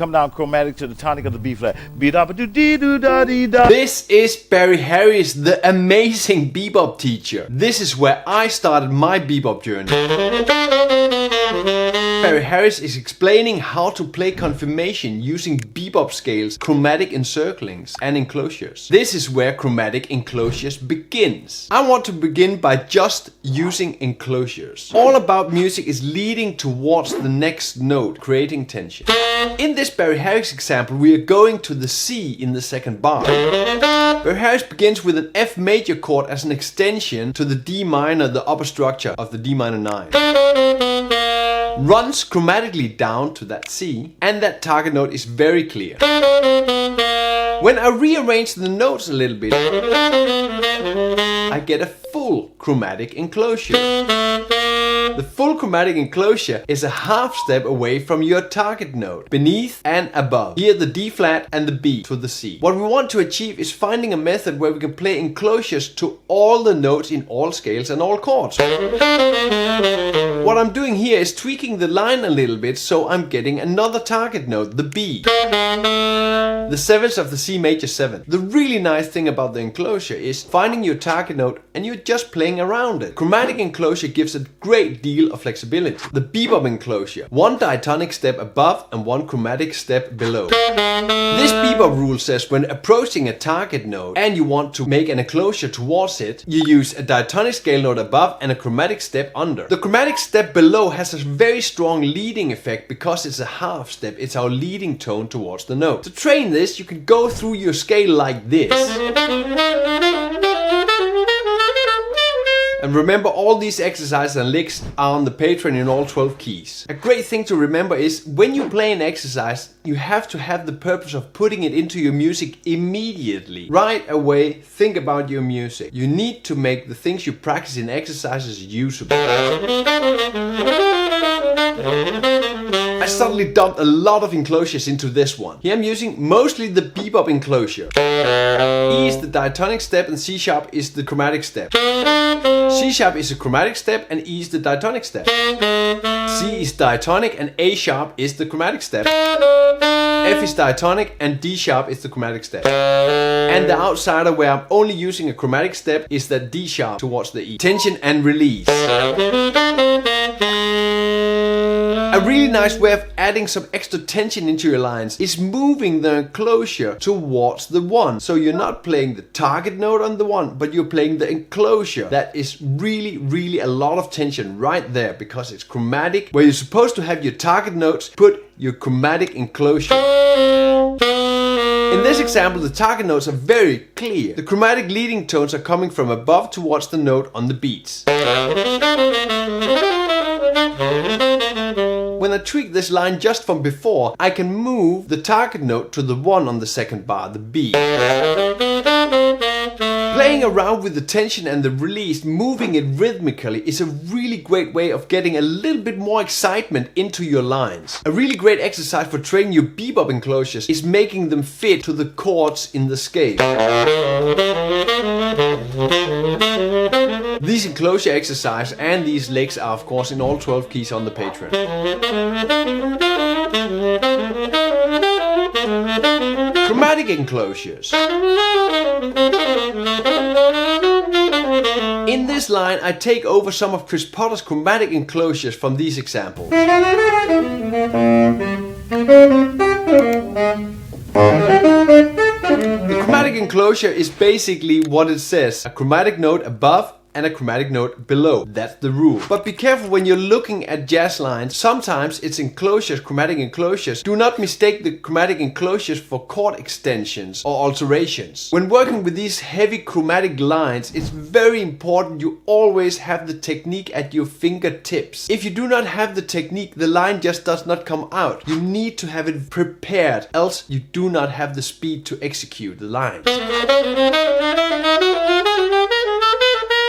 come down chromatic to the tonic of the B flat. Be-da-ba-do-dee-doo-da-dee-da. This is Barry Harris, the amazing bebop teacher. This is where I started my bebop journey. Barry Harris is explaining how to play confirmation using bebop scales, chromatic encirclings and enclosures. This is where chromatic enclosures begins. I want to begin by just using enclosures. All about music is leading towards the next note, creating tension. In this Barry Harris example, we are going to the C in the second bar. Barry Harris begins with an F major chord as an extension to the D minor, the upper structure of the D minor 9. Runs chromatically down to that C, and that target note is very clear. When I rearrange the notes a little bit, I get a full chromatic enclosure. The full chromatic enclosure is a half step away from your target note, beneath and above. Here the D flat and the B to the C. What we want to achieve is finding a method where we can play enclosures to all the notes in all scales and all chords. What I'm doing here is tweaking the line a little bit, so I'm getting another target note, the B. The seventh of the C major 7. The really nice thing about the enclosure is finding your target note and you're just playing around it. Chromatic enclosure gives a great deal of flexibility. The bebop enclosure, one diatonic step above and one chromatic step below. This bebop rule says when approaching a target note and you want to make an enclosure towards it, you use a diatonic scale note above and a chromatic step under. The chromatic step below has a very strong leading effect because it's a half step, it's our leading tone towards the note. To train this, you can go through your scale like this. And remember, all these exercises and licks are on the Patreon in all 12 keys. A great thing to remember is when you play an exercise, you have to have the purpose of putting it into your music immediately. Right away, think about your music. You need to make the things you practice in exercises usable. I suddenly dumped a lot of enclosures into this one. Here I'm using mostly the bebop enclosure. E is the diatonic step and C sharp is the chromatic step. C sharp is a chromatic step and E is the diatonic step. C is diatonic and A sharp is the chromatic step. F is diatonic and D sharp is the chromatic step. And the outsider where I'm only using a chromatic step is that D sharp towards the E. Tension and release. A really nice way of adding some extra tension into your lines is moving the enclosure towards the 1. So you're not playing the target note on the 1, but you're playing the enclosure. That is really a lot of tension right there because it's chromatic. Where you're supposed to have your target notes, put your chromatic enclosure. In this example, the target notes are very clear. The chromatic leading tones are coming from above towards the note on the beats. When I tweak this line just from before, I can move the target note to the 1 on the second bar, the B. Playing around with the tension and the release, moving it rhythmically, is a really great way of getting a little bit more excitement into your lines. A really great exercise for training your bebop enclosures is making them fit to the chords in the scale. These enclosure exercises and these licks are of course in all 12 keys on the Patreon. Chromatic enclosures. In this line, I take over some of Chris Potter's chromatic enclosures from these examples. The chromatic enclosure is basically what it says: a chromatic note above and a chromatic note below. That's the rule. But be careful when you're looking at jazz lines. Sometimes it's enclosures, chromatic enclosures. Do not mistake the chromatic enclosures for chord extensions or alterations. When working with these heavy chromatic lines, it's very important you always have the technique at your fingertips. If you do not have the technique, the line just does not come out. You need to have it prepared, else you do not have the speed to execute the lines.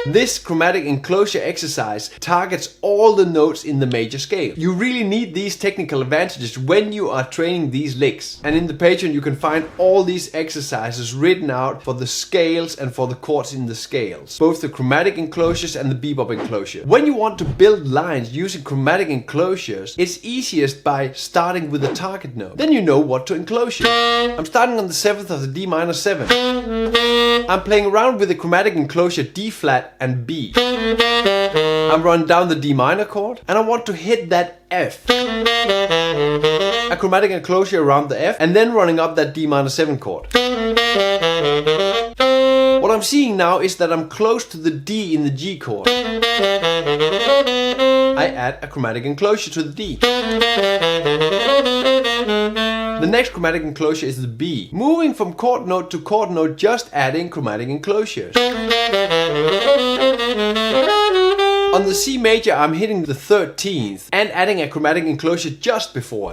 This chromatic enclosure exercise targets all the notes in the major scale. You really need these technical advantages when you are training these licks. And in the Patreon you can find all these exercises written out for the scales and for the chords in the scales. Both the chromatic enclosures and the bebop enclosure. When you want to build lines using chromatic enclosures, it's easiest by starting with a target note. Then you know what to enclosure. I'm starting on the 7th of the D minor 7. I'm playing around with the chromatic enclosure D flat and B. I'm running down the D minor chord and I want to hit that F. A chromatic enclosure around the F and then running up that D minor 7 chord. What I'm seeing now is that I'm close to the D in the G chord. I add a chromatic enclosure to the D. The next chromatic enclosure is the B. Moving from chord note to chord note, just adding chromatic enclosures. On the C major I'm hitting the 13th and adding a chromatic enclosure just before.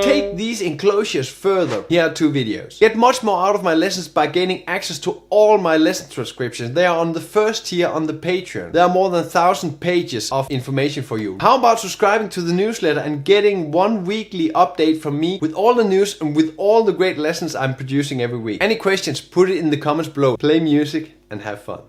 Take these enclosures further. Here are 2 videos. Get much more out of my lessons by gaining access to all my lesson transcriptions. They are on the first tier on the Patreon. There are more than 1,000 pages of information for you. How about subscribing to the newsletter and getting 1 weekly update from me with all the news and with all the great lessons I'm producing every week? Any questions, put it in the comments below. Play music and have fun.